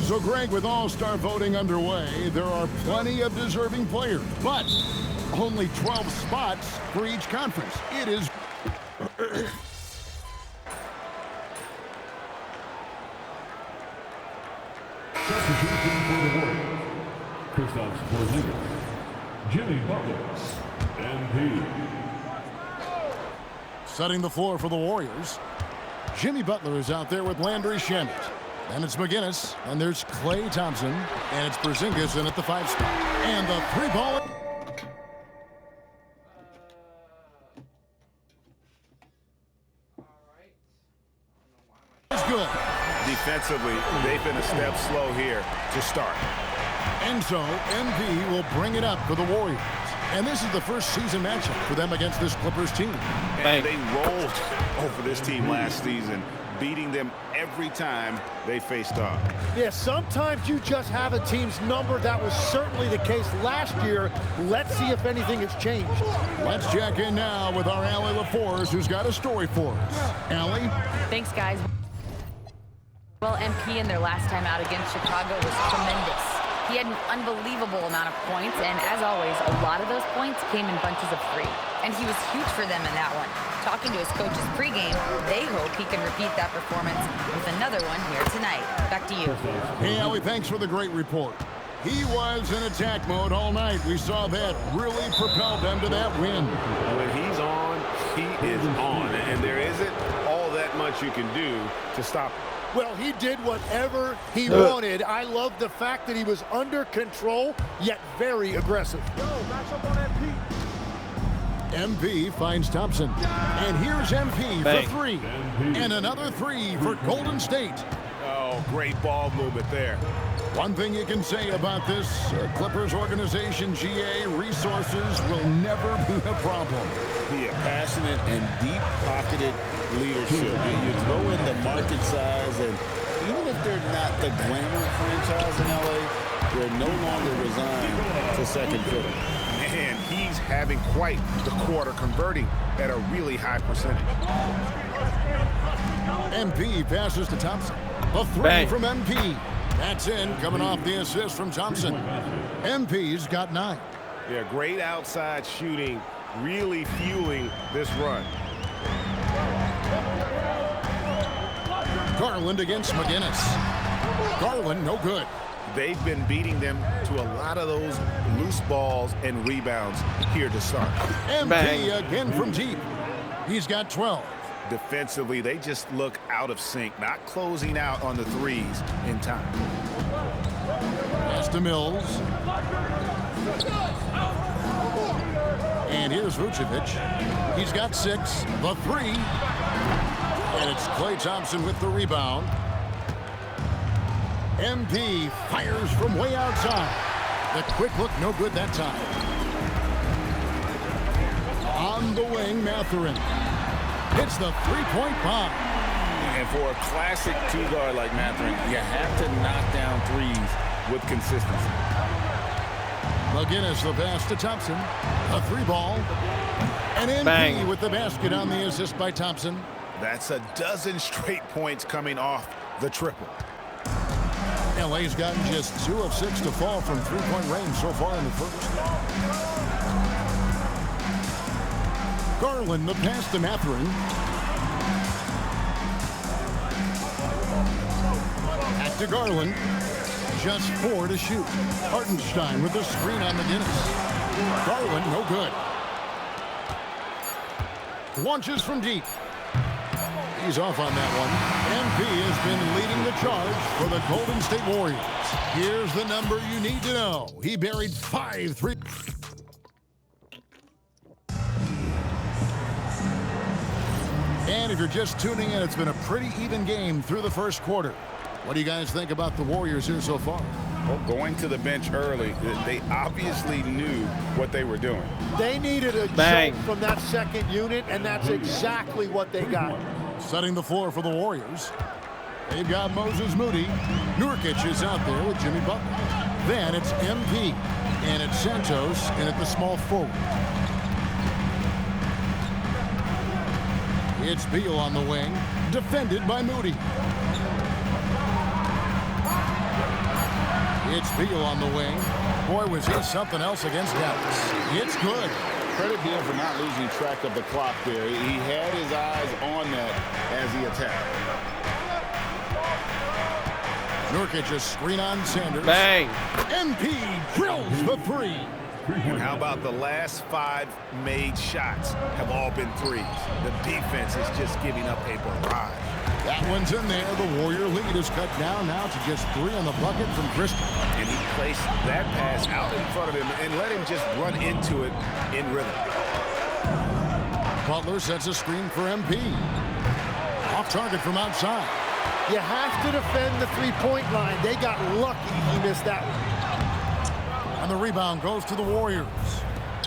So, Greg, with All-Star voting underway, there are plenty of deserving players, but only 12 spots for each conference. It is... Substitution for the Warriors, Kristaps Porzingis, Jimmy Butler, MP. Setting the floor for the Warriors, Jimmy Butler is out there with Landry Shamet. And it's McGinnis, and there's Klay Thompson, and it's Porzingis in at the 5 spot. And the 3-ball... is good. Defensively, they've been a step slow here to start. And so, MV will bring it up for the Warriors. And this is the first season matchup for them against this Clippers team. And they rolled over this team last season, beating them every time they faced off. Yeah, sometimes you just have a team's number. That was certainly the case last year. Let's see if anything has changed. Let's check in now with our Allie LaForce, who's got a story for us. Allie? Thanks, guys. Well, MP in their last time out against Chicago was tremendous. He had an unbelievable amount of points, and as always, a lot of those points came in bunches of 3. And he was huge for them in that one. Talking to his coaches pregame, they hope he can repeat that performance with another one here tonight. Back to you. Hey, Allie, thanks for the great report. He was in attack mode all night. We saw that really propelled them to that win. When he's on, he is on, and there isn't all that much you can do to stop him. Well, he did whatever he wanted. I love the fact that he was under control, yet very aggressive. MP finds Thompson. And here's MP for 3. And another 3 for Golden State. Oh, great ball movement there. One thing you can say about this Clippers organization, GA, resources will never be a problem. Be a passionate and deep-pocketed leadership. You throw in the market size, and even if they're not the glamour franchise in LA, they're no longer resigned to second fiddle. Man, he's having quite the quarter, converting at a really high percentage. MP passes to Thompson. A 3 from MP. That's in, coming off the assist from Thompson. MP's got 9. Yeah, great outside shooting, really fueling this run. Garland against McGinnis. Garland, no good. They've been beating them to a lot of those loose balls and rebounds here to start. MP again from deep. He's got 12. Defensively, they just look out of sync, not closing out on the threes in time. Pass to Mills. And here's Vucevic. He's got 6. The 3. And it's Klay Thompson with the rebound. MP fires from way outside. The quick look, no good that time. On the wing, Mathurin. Hits the 3-point bomb. And for a classic two-guard like Mathurin, you have to knock down threes with consistency. McGinnis, the pass to Thompson. A 3-ball. And MP with the basket on the assist by Thompson. That's a dozen straight points coming off the triple. LA's gotten just 2 of 6 to fall from 3-point range so far in the first. Garland, the pass to Mathurin. Back to Garland. Just 4 to shoot. Hartenstein with the screen on McGinnis. Garland, no good. Launches from deep. He's off on that one. MP has been leading the charge for the Golden State Warriors. Here's the number you need to know. He buried 5 3. And if you're just tuning in, it's been a pretty even game through the first quarter. What do you guys think about the Warriors here so far? Well, going to the bench early, they obviously knew what they were doing. They needed a jolt from that second unit, and that's exactly what they got. Setting the floor for the Warriors. They've got Moses Moody. Nurkic is out there with Jimmy Butler. Then it's MP. And it's Santos in at the small forward. It's Beal on the wing. Defended by Moody. It's Beal on the wing. Boy, was he something else against Dallas. It's good. Credit Beal for not losing track of the clock there. He had his eyes on that as he attacked. Nurkic just screen on Sanders. Bang. MP drills the three. And how about the last 5 made shots have all been threes? The defense is just giving up a barrage. That one's in there. The Warrior lead is cut down now to just 3 on the bucket from Christie. And he placed that pass out in front of him and let him just run into it in rhythm. Butler sets a screen for MP. Off target from outside. You have to defend the three-point line. They got lucky he missed that one. And the rebound goes to the Warriors.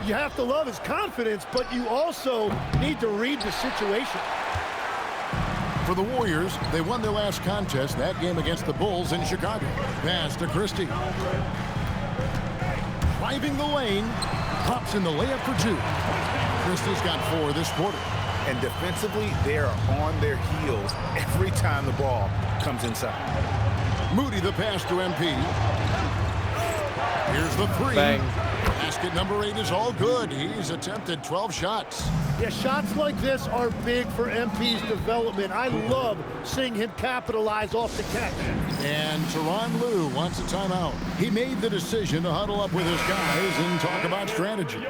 You have to love his confidence, but you also need to read the situation. For the Warriors, they won their last contest, that game against the Bulls in Chicago. Pass to Christie. Driving the lane, pops in the layup for 2. Christie's got 4 this quarter. And defensively, they are on their heels every time the ball comes inside. Moody the pass to MP. Here's the 3. Bang. Basket number 8 is all good. He's attempted 12 shots. Yeah, shots like this are big for MP's development. I love seeing him capitalize off the catch. And Tyronn Lue wants a timeout. He made the decision to huddle up with his guys and talk about strategy.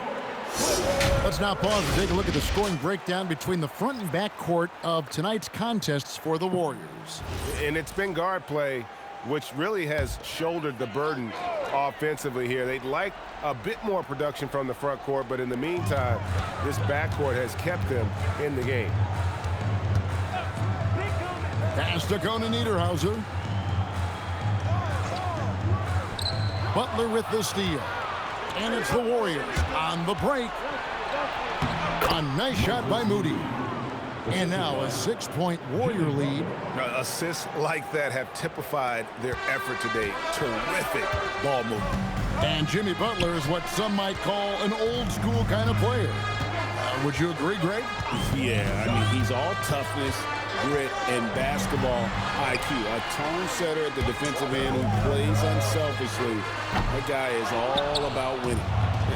Let's now pause and take a look at the scoring breakdown between the front and back court of tonight's contests for the Warriors. And it's been guard play, which really has shouldered the burden offensively here. They'd like a bit more production from the front court, but in the meantime, this backcourt has kept them in the game. Pass to Conan Niederhauser. Butler with the steal. And it's the Warriors on the break. A nice shot by Moody. And now a 6-point Warrior lead. Assists like that have typified their effort today. Terrific ball movement. And Jimmy Butler is what some might call an old school kind of player. Would you agree, Greg? Yeah, I mean, he's all toughness, grit, and basketball IQ. A tone setter at the defensive end who plays unselfishly. That guy is all about winning.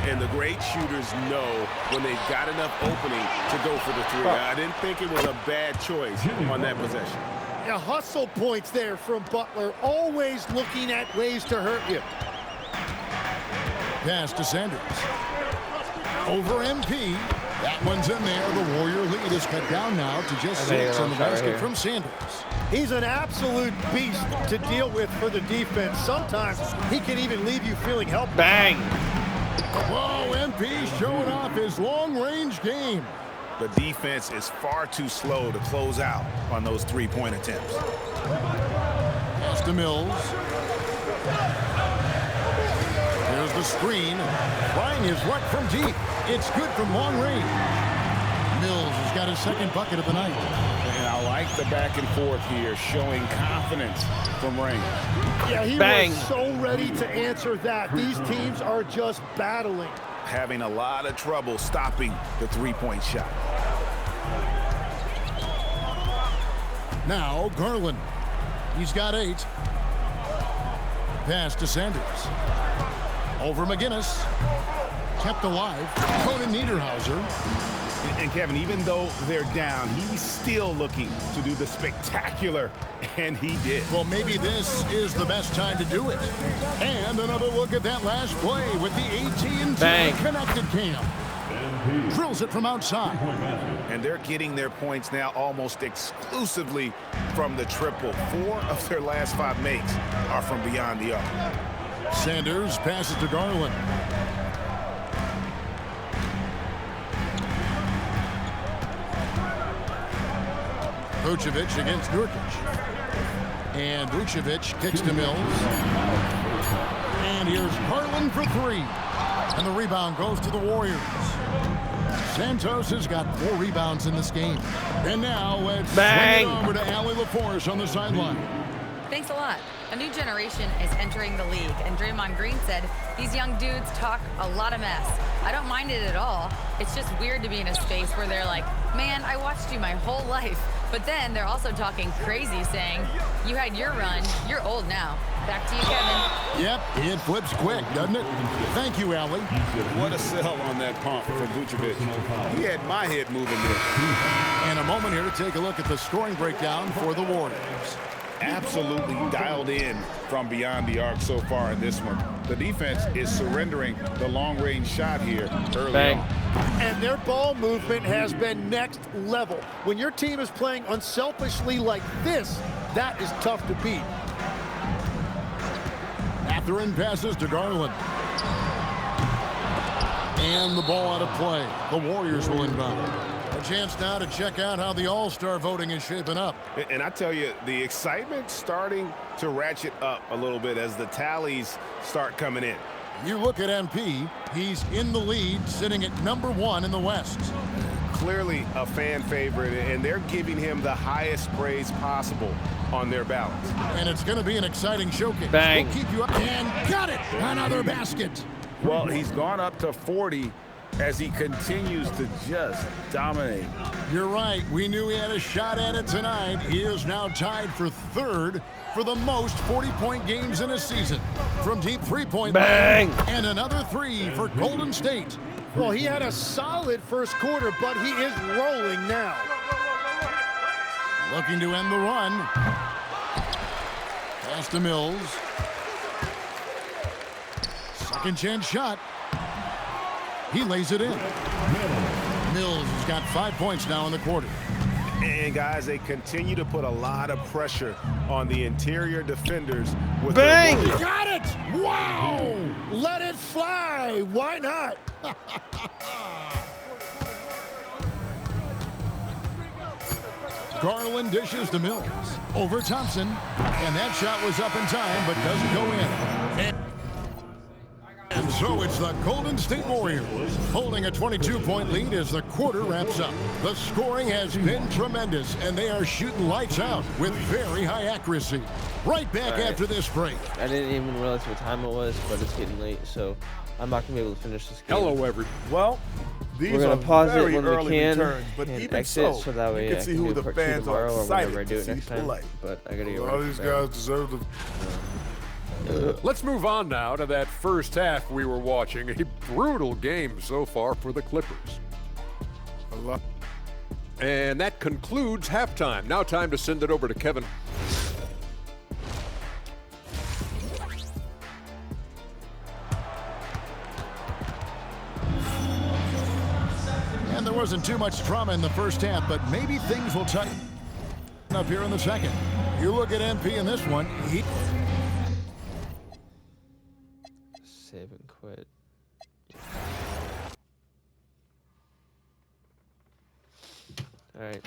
And the great shooters know when they've got enough opening to go for the 3. I didn't think it was a bad choice on that possession. Yeah, hustle points there from Butler, always looking at ways to hurt you. Pass to Sanders. Over MP. That one's in there. The Warrior lead is cut down now to just 6 on the basket from Sanders. He's an absolute beast to deal with for the defense. Sometimes he can even leave you feeling helpless. Bang. Whoa, MP showing off his long-range game. The defense is far too slow to close out on those 3-point attempts. Pass to Mills. Here's the screen. Trying his luck from deep. It's good from long range. Mills has got his 2nd bucket of the night. And I like the back and forth here, showing confidence from range. Yeah, he Bang. was so ready to answer that. These teams are just battling. Having a lot of trouble stopping the 3-point shot. Now Garland. He's got 8. Pass to Sanders. Over McGinnis. Kept alive. Conan Niederhauser. And Kevin, even though they're down, he's still looking to do the spectacular, and he did. Well, maybe this is the best time to do it. And another look at that last play with the AT&T Bang. connected cam. Drills it from outside. And they're getting their points now almost exclusively from the triple. 4 of their last 5 makes are from beyond the arc. Sanders passes to Garland. Vucevic against Nurkic. And Vucevic kicks to Mills. And here's Garland for 3. And the rebound goes to the Warriors. Santos has got 4 rebounds in this game. And now let's swing it over to Allie LaForce on the sideline. Thanks a lot. A new generation is entering the league, and Draymond Green said, these young dudes talk a lot of mess. I don't mind it at all. It's just weird to be in a space where they're like, man, I watched you my whole life. But then they're also talking crazy, saying, you had your run, you're old now. Back to you, Kevin. Yep, it flips quick, doesn't it? Thank you, Allie. What a sell on that pump for Vucevic. He had my head moving there. And a moment here to take a look at the scoring breakdown for the Warriors. Absolutely dialed in from beyond the arc so far in this one. The defense is surrendering the long-range shot here early on. And their ball movement has been next level. When your team is playing unselfishly like this, that is tough to beat. Mathurin passes to Garland. And the ball out of play. The Warriors will inbound. A chance now to check out how the All-Star voting is shaping up. And I tell you, the excitement's starting to ratchet up a little bit as the tallies start coming in. You look at MP, he's in the lead, sitting at #1 in the West. Clearly a fan favorite, and they're giving him the highest praise possible on their ballots. And it's going to be an exciting showcase. Bang. We'll keep you up. And got it! Another basket. Well, he's gone up to 40 as he continues to just dominate. You're right. We knew he had a shot at it tonight. He is now tied for third for the most 40-point games in a season. From deep three-point Bang! line, and another three for Golden State. Well, he had a solid first quarter, but he is rolling now. Looking to end the run. Pass to Mills. Second chance shot. He lays it in. Mills has got 5 points now in the quarter. And guys, they continue to put a lot of pressure on the interior defenders. With Bang! their Got it! Wow! Let it fly! Why not? Garland dishes to Mills. Over Thompson. And that shot was up in time, but doesn't go in. And so it's the Golden State Warriors holding a 22-point lead as the quarter wraps up. The scoring has been tremendous, and they are shooting lights out with very high accuracy. Right back after this break. I didn't even realize what time it was, but it's getting late, so I'm not going to be able to finish this game. Hello, everyone. Well, these We're going are to pause it very when we early can returns, but and even exit so that way you can I see can who do the part 2 fans tomorrow are or whenever I excited do to it see next time. play. But I got to get A lot ready of these for bed. guys deserve to. Let's move on now to that first half we were watching. A brutal game so far for the Clippers. And that concludes halftime. Now time to send it over to Kevin. And there wasn't too much drama in the first half, but maybe things will tighten up here in the second. You look at MP in this one. Save and quit. All right.